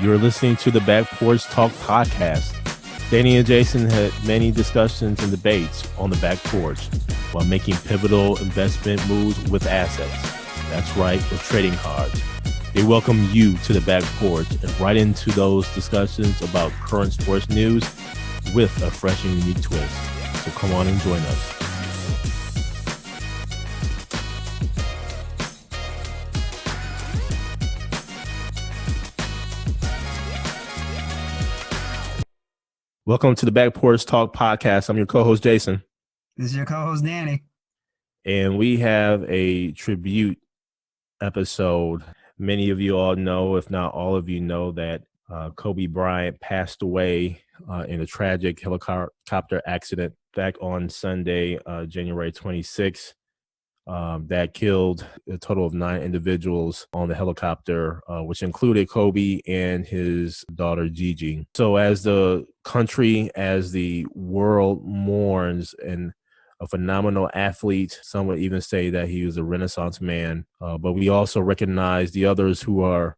You're listening to the Back Porch Talk Podcast. Danny and Jason had many discussions and debates on the back porch while making pivotal investment moves with assets. That's right, with trading cards. They welcome you to the back porch and right into those discussions about current sports news with a fresh and unique twist. So come on and join us. Welcome to the Back Porch Talk Podcast. I'm your co-host, Jason. This is your co-host, Danny. And we have a tribute episode. Many of you all know, if not all of you know, that Kobe Bryant passed away in a tragic helicopter accident back on Sunday, January 26th. That killed a total of 9 individuals on the helicopter, which included Kobe and his daughter, Gigi. So as the country, as the world mourns and a phenomenal athlete, some would even say that he was a Renaissance man, but we also recognize the others who were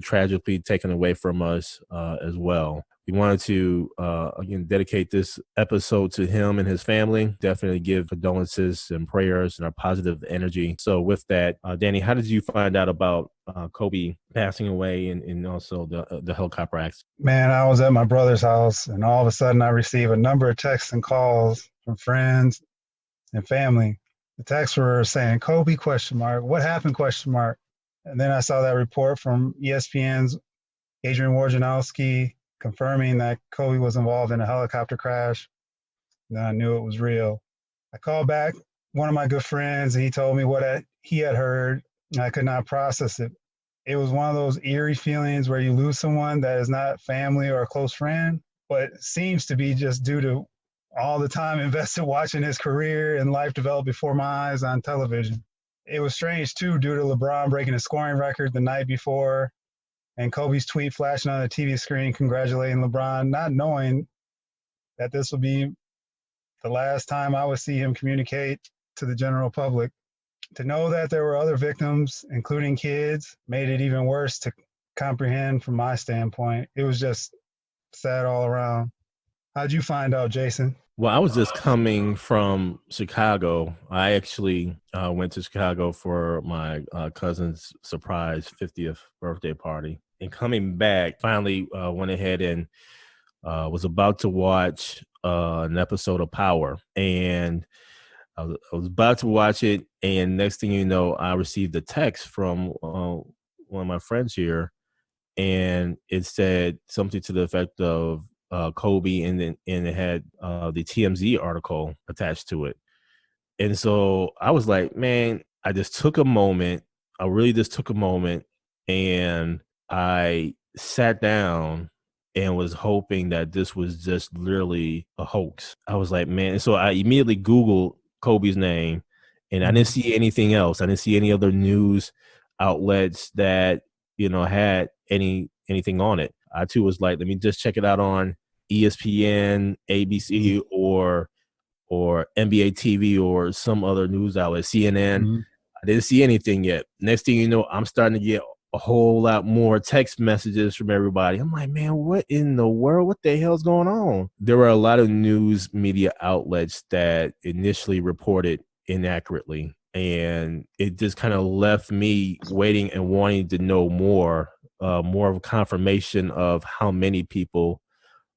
tragically taken away from us as well. We wanted to, again, dedicate this episode to him and his family. Definitely give condolences and prayers and our positive energy. So with that, Danny, how did you find out about Kobe passing away and also the helicopter accident? Man, I was at my brother's house, and all of a sudden I received a number of texts and calls from friends and family. The texts were saying, Kobe, ? What happened, ? And then I saw that report from ESPN's Adrian Wojnarowski confirming that Kobe was involved in a helicopter crash. And then I knew it was real. I called back one of my good friends, and he told me what he had heard, and I could not process it. It was one of those eerie feelings where you lose someone that is not family or a close friend, but seems to be just due to all the time invested watching his career and life develop before my eyes on television. It was strange, too, due to LeBron breaking a scoring record the night before and Kobe's tweet flashing on the TV screen congratulating LeBron, not knowing that this would be the last time I would see him communicate to the general public. To know that there were other victims, including kids, made it even worse to comprehend from my standpoint. It was just sad all around. How'd you find out, Jason? Well, I was just coming from Chicago. I actually went to Chicago for my cousin's surprise 50th birthday party. And coming back, finally went ahead and was about to watch an episode of Power. And I was about to watch it. And next thing you know, I received a text from one of my friends here. And it said something to the effect of, Kobe, and it had the TMZ article attached to it. And so I was like, man, I just took a moment. I really just took a moment, and I sat down and was hoping that this was just literally a hoax. I was like, man. So I immediately Googled Kobe's name, and I didn't see anything else. I didn't see any other news outlets that, had anything on it. I too was like, let me just check it out on ESPN, ABC, or NBA TV or some other news outlet, CNN. Mm-hmm. I didn't see anything yet. Next thing you know, I'm starting to get a whole lot more text messages from everybody. I'm like, man, what in the world? What the hell's going on? There were a lot of news media outlets that initially reported inaccurately, and it just kind of left me waiting and wanting to know more of a confirmation of how many people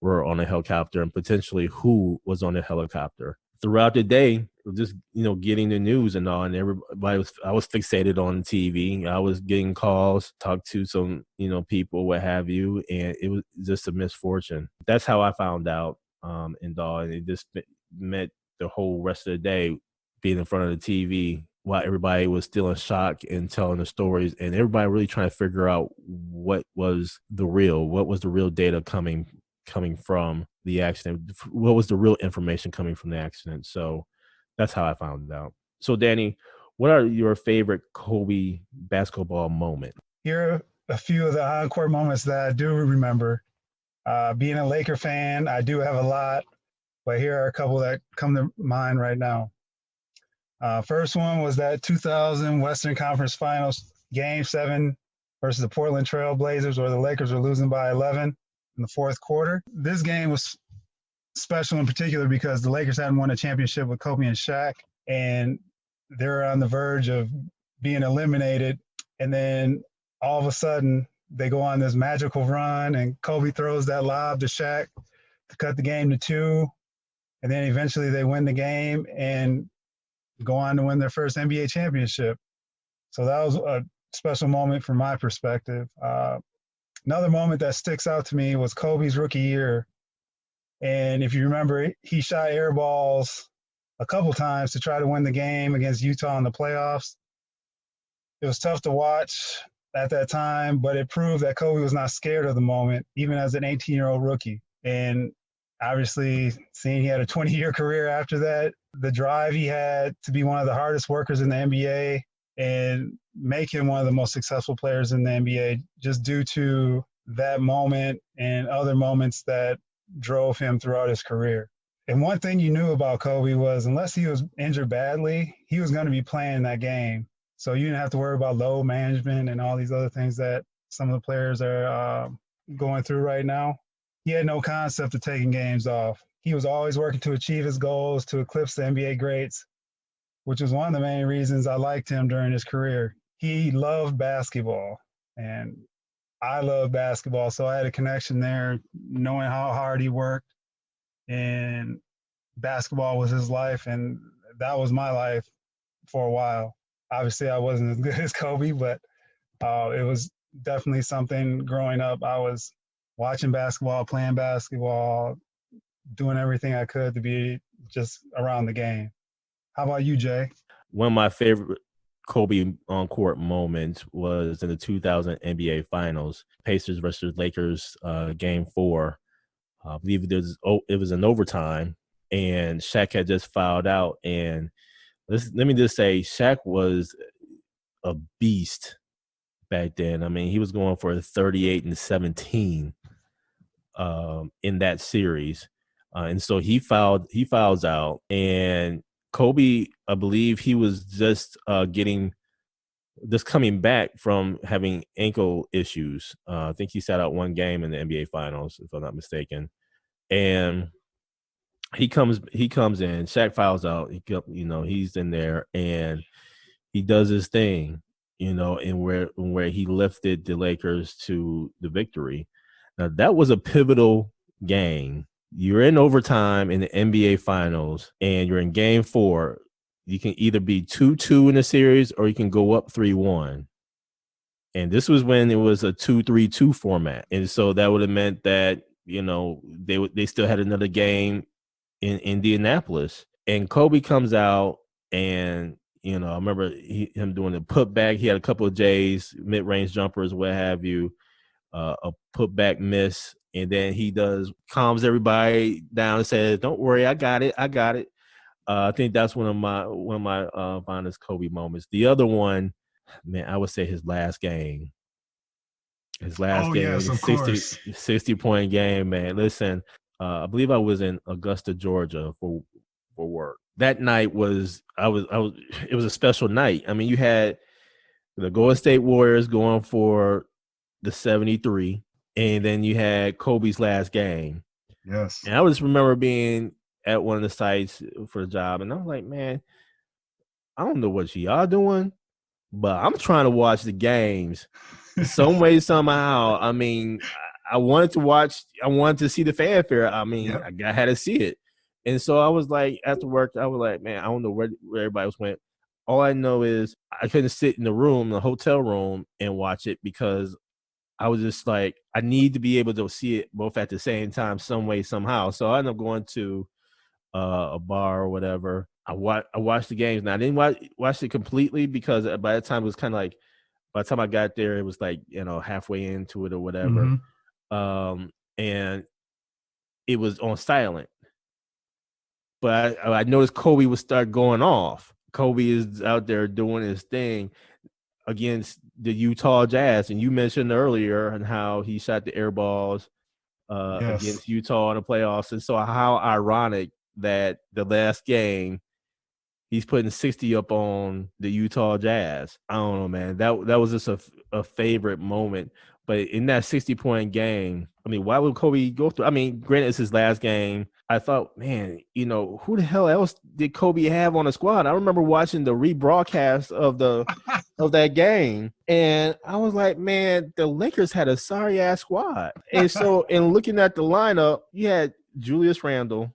were on a helicopter and potentially who was on the helicopter. Throughout the day, just, getting the news and all, and I was fixated on TV. I was getting calls, talked to some, people, what have you, and it was just a misfortune. That's how I found out, and it just meant the whole rest of the day being in front of the TV while everybody was still in shock and telling the stories, and everybody really trying to figure out what was the real data coming from the accident, what was the real information coming from the accident. So that's how I found out. So Danny, what are your favorite Kobe basketball moments? Here are a few of the on-court moments that I do remember. Being a Laker fan, I do have a lot, but here are a couple that come to mind right now. First one was that 2000 Western Conference Finals Game 7 versus the Portland Trail Blazers, where the Lakers were losing by 11 in the fourth quarter. This game was special in particular because the Lakers hadn't won a championship with Kobe and Shaq, and they're on the verge of being eliminated. And then all of a sudden, they go on this magical run, and Kobe throws that lob to Shaq to cut the game to 2. And then eventually they win the game and go on to win their first NBA championship. So that was a special moment from my perspective. Another moment that sticks out to me was Kobe's rookie year. And if you remember, he shot air balls a couple times to try to win the game against Utah in the playoffs. It was tough to watch at that time, but it proved that Kobe was not scared of the moment, even as an 18-year-old rookie. And obviously, seeing he had a 20-year career after that, the drive he had to be one of the hardest workers in the NBA and make him one of the most successful players in the NBA just due to that moment and other moments that drove him throughout his career. And one thing you knew about Kobe was unless he was injured badly, he was going to be playing that game. So you didn't have to worry about load management and all these other things that some of the players are going through right now. He had no concept of taking games off. He was always working to achieve his goals, to eclipse the NBA greats, which was one of the main reasons I liked him during his career. He loved basketball, and I love basketball, so I had a connection there, knowing how hard he worked, and basketball was his life, and that was my life for a while. Obviously, I wasn't as good as Kobe, but it was definitely something growing up. I was watching basketball, playing basketball, doing everything I could to be just around the game. How about you, Jay? One of my favorite Kobe on-court moments was in the 2000 NBA Finals, Pacers versus Lakers, Game 4. I believe it was in overtime, and Shaq had just fouled out. And let me just say, Shaq was a beast back then. I mean, he was going for 38 and 17 in that series, and so he fouls out, and Kobe, I believe he was just coming back from having ankle issues. I think he sat out one game in the NBA Finals, if I'm not mistaken. And he comes in. Shaq fouls out. He's in there, and he does his thing. And where he lifted the Lakers to the victory. Now that was a pivotal game. You're in overtime in the NBA Finals, and you're in Game 4. You can either be 2-2 in the series, or you can go up 3-1. And this was when it was a 2-3-2 format, and so that would have meant that they still had another game in Indianapolis. And Kobe comes out, and I remember him doing the putback. He had a couple of J's, mid-range jumpers, what have you, a putback miss. And then he calms everybody down and says, "Don't worry, I got it. I think that's one of my fondest Kobe moments. The other one, man, I would say his last game. Yes, of 60-point game, man. Listen, I believe I was in Augusta, Georgia for work. That night it was a special night. I mean, you had the Golden State Warriors going for the 73. And then you had Kobe's last game. Yes. And I just remember being at one of the sites for the job, and I was like, man, I don't know what y'all doing, but I'm trying to watch the games some way, somehow. I mean, I wanted to see the fanfare. I mean, yep. I had to see it. And so I was like, after work, I was like, man, I don't know where everybody went. All I know is I couldn't sit in the hotel room, and watch it because I was just like, I need to be able to see it both at the same time, some way, somehow. So I ended up going to a bar or whatever. I watched the games. Now I didn't watch it completely because by the time it was kind of like, by the time I got there, it was like, halfway into it or whatever. Mm-hmm. And it was on silent. But I noticed Kobe would start going off. Kobe is out there doing his thing against the Utah Jazz, and you mentioned earlier and how he shot the air balls against Utah in the playoffs, and so how ironic that the last game he's putting 60 up on the Utah Jazz. I don't know, man. That was just a favorite moment. But in that 60-point game, I mean, why would Kobe go through? I mean, granted, it's his last game. I thought, man, who the hell else did Kobe have on the squad? I remember watching the rebroadcast of that game, and I was like, man, the Lakers had a sorry ass squad. And so, in looking at the lineup, you had Julius Randle,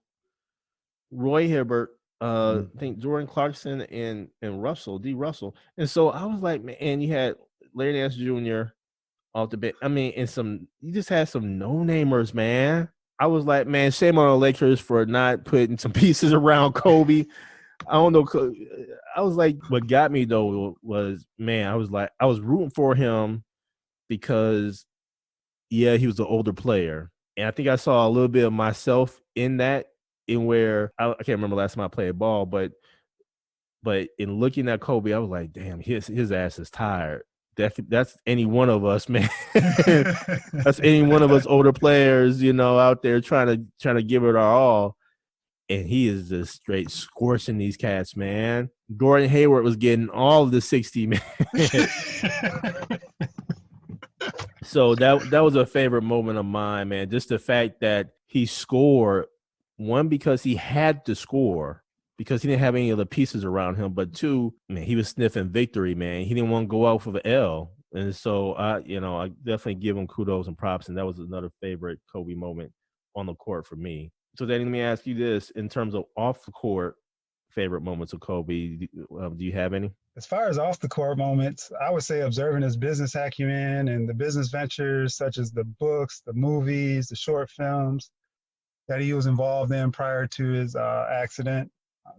Roy Hibbert, I think Jordan Clarkson and D. Russell. And so I was like, man, and you had Larry Nance Jr. off the bench. I mean, you just had some no-namers, man. I was like, man, shame on the Lakers for not putting some pieces around Kobe. I don't know. I was like, what got me though was, man, I was rooting for him because, yeah, he was an older player. And I think I saw a little bit of myself in that, in where I can't remember last time I played ball, but in looking at Kobe, I was like, damn, his ass is tired. That's any one of us, man. That's any one of us older players, out there trying to give it our all. And he is just straight scorching these cats, man. Gordon Hayward was getting all of the 60, man. So that was a favorite moment of mine, man. Just the fact that he scored, one, because he had to score, because he didn't have any of the pieces around him, but two, man, he was sniffing victory, man. He didn't want to go out for the L. And so I definitely give him kudos and props, and that was another favorite Kobe moment on the court for me. So then let me ask you this, in terms of off the court favorite moments of Kobe, do you have any? As far as off the court moments, I would say observing his business acumen and the business ventures such as the books, the movies, the short films that he was involved in prior to his accident.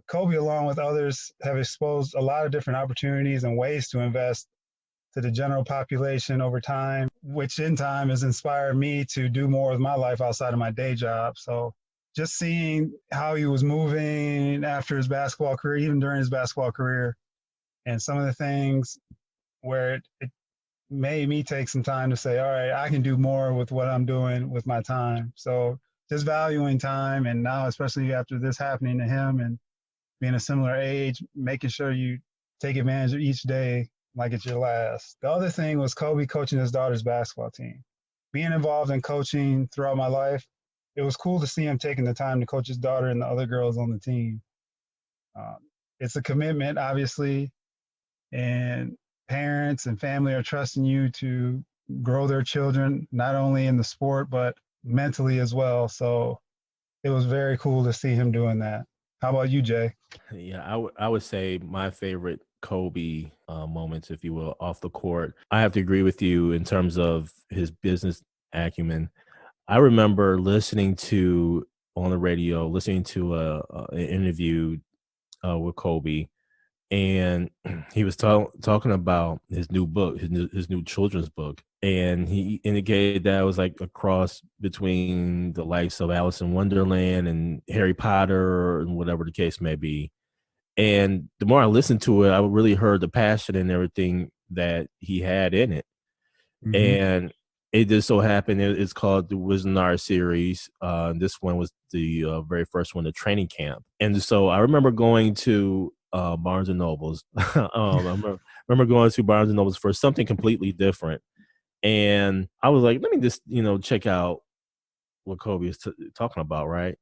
Kobe, along with others, have exposed a lot of different opportunities and ways to invest to the general population over time, which in time has inspired me to do more with my life outside of my day job. So just seeing how he was moving after his basketball career, even during his basketball career, and some of the things where it made me take some time to say, all right, I can do more with what I'm doing with my time. So just valuing time, and now especially after this happening to him and being a similar age, making sure you take advantage of each day like it's your last. The other thing was Kobe coaching his daughter's basketball team. Being involved in coaching throughout my life, it was cool to see him taking the time to coach his daughter and the other girls on the team. It's a commitment, obviously, and parents and family are trusting you to grow their children, not only in the sport, but mentally as well. So it was very cool to see him doing that. How about you, Jay? Yeah, I would say my favorite Kobe moments, if you will, off the court. I have to agree with you in terms of his business acumen. I remember listening to on the radio, listening to an interview with Kobe, and he was talking about his new book, his new children's book, and he indicated that it was like a cross between the likes of Alice in Wonderland and Harry Potter and whatever the case may be. And the more I listened to it, I really heard the passion and everything that he had in it. Mm-hmm. And it just so happened it's called the Wizard series. This one was the very first one, the training camp. And so I remember going to Barnes and Nobles. I remember going to Barnes and Nobles for something completely different. And I was like, let me just, check out what Kobe is talking about, right?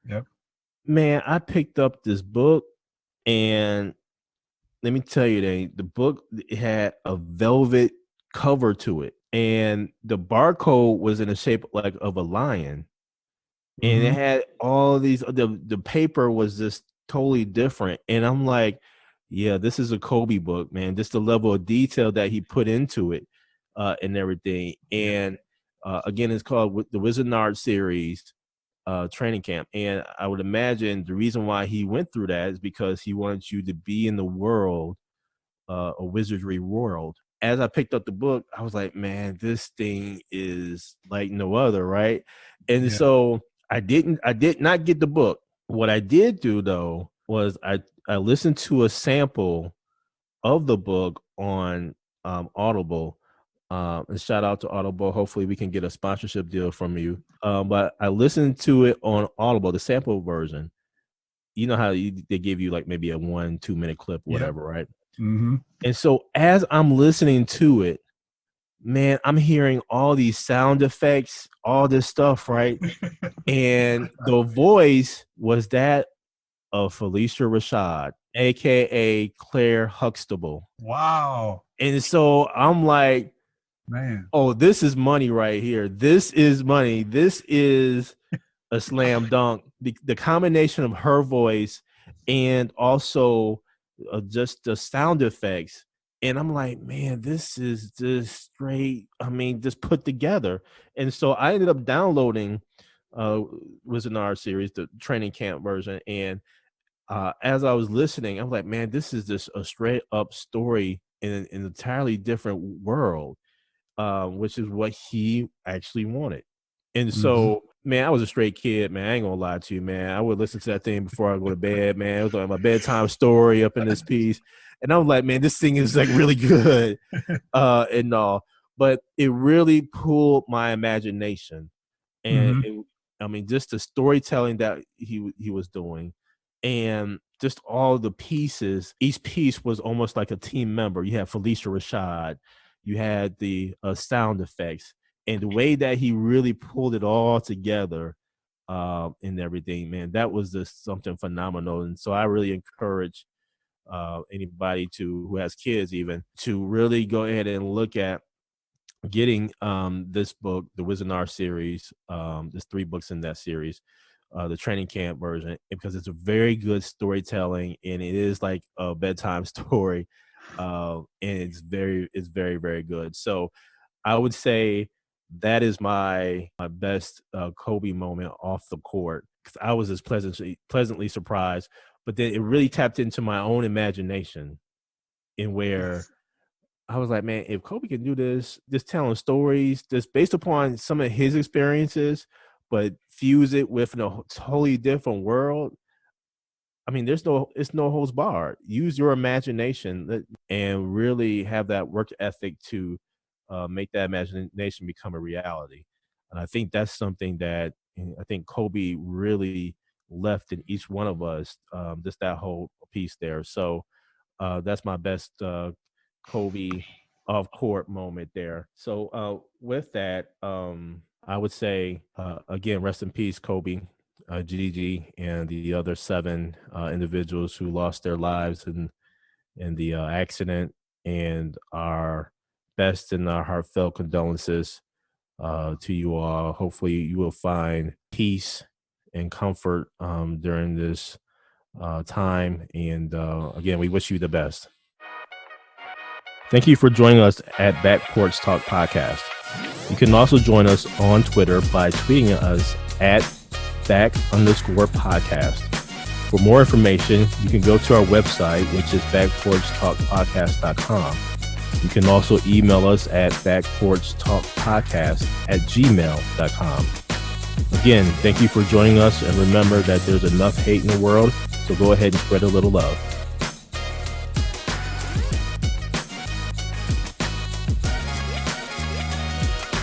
Yep. Man, I picked up this book, and let me tell you, the book had a velvet cover to it, and the barcode was in the shape like of a lion, and it had all these. The paper was just totally different, and I'm like, yeah, this is a Kobe book, man. Just the level of detail that he put into it, and everything. And again, it's called the Wizard series. Training camp. And I would imagine the reason why he went through that is because he wanted you to be in the world, a wizardry world. As I picked up the book, I was like, man, this thing is like no other, right? And so I did not get the book. What I did do though was I listened to a sample of the book on Audible. And shout out to Audible. Hopefully we can get a sponsorship deal from you. But I listened to it on Audible, the sample version. you know how they give you like maybe a 1-2 minute clip, or whatever, right? Mm-hmm. And so as I'm listening to it, man, I'm hearing all these sound effects, all this stuff, right? And the voice was that of Felicia Rashad, aka Claire Huxtable. Wow. And so I'm like, Man. oh, this is money right here. This is money. This is a slam dunk. The combination of her voice and also just the sound effects. And I'm like, man, this is just straight, just put together. And so I ended up downloading was in our series, the training camp version. And as I was listening, I'm like, man, this is just a straight up story in an entirely different world, which is what he actually wanted. And so, man, I was a straight kid, man. I ain't gonna lie to you, man. I would listen to that thing before I go to bed, man. It was like my bedtime story up in this piece. And I was like, man, this thing is like really good and all. But it really pulled my imagination. And just the storytelling that he was doing, and just all the pieces. Each piece was almost like a team member. You had Felicia Rashad, you had the sound effects, and the way that he really pulled it all together and everything, man, that was just something phenomenal. And so I really encourage anybody who has kids even to really go ahead and look at getting this book, the Wizenar series. There's 3 books in that series, the training camp version, because it's a very good storytelling, and it is like a bedtime story, and it's very, very good. So I would say that is my best Kobe moment off the court, because I was just pleasantly surprised. But then it really tapped into my own imagination, in where I was like, man, if Kobe can do this, just telling stories, just based upon some of his experiences, but fuse it with a totally different world. I mean, it's no holds barred. Use your imagination and really have that work ethic to make that imagination become a reality. And I think that's something that I think Kobe really left in each one of us, just that whole piece there. So that's my best Kobe off court moment there. So with that, I would say again, rest in peace, Kobe, Gigi, and the other 7 individuals who lost their lives in the accident, and our best and our heartfelt condolences to you all. Hopefully, you will find peace and comfort during this time. And again, we wish you the best. Thank you for joining us at Back Porch Talk Podcast. You can also join us on Twitter by tweeting us at @back_podcast. For more information, you can go to our website, which is backporchtalkpodcast.com. You can also email us at backporchtalkpodcast@gmail.com. Again, thank you for joining us, and remember that there's enough hate in the world, so go ahead and spread a little love.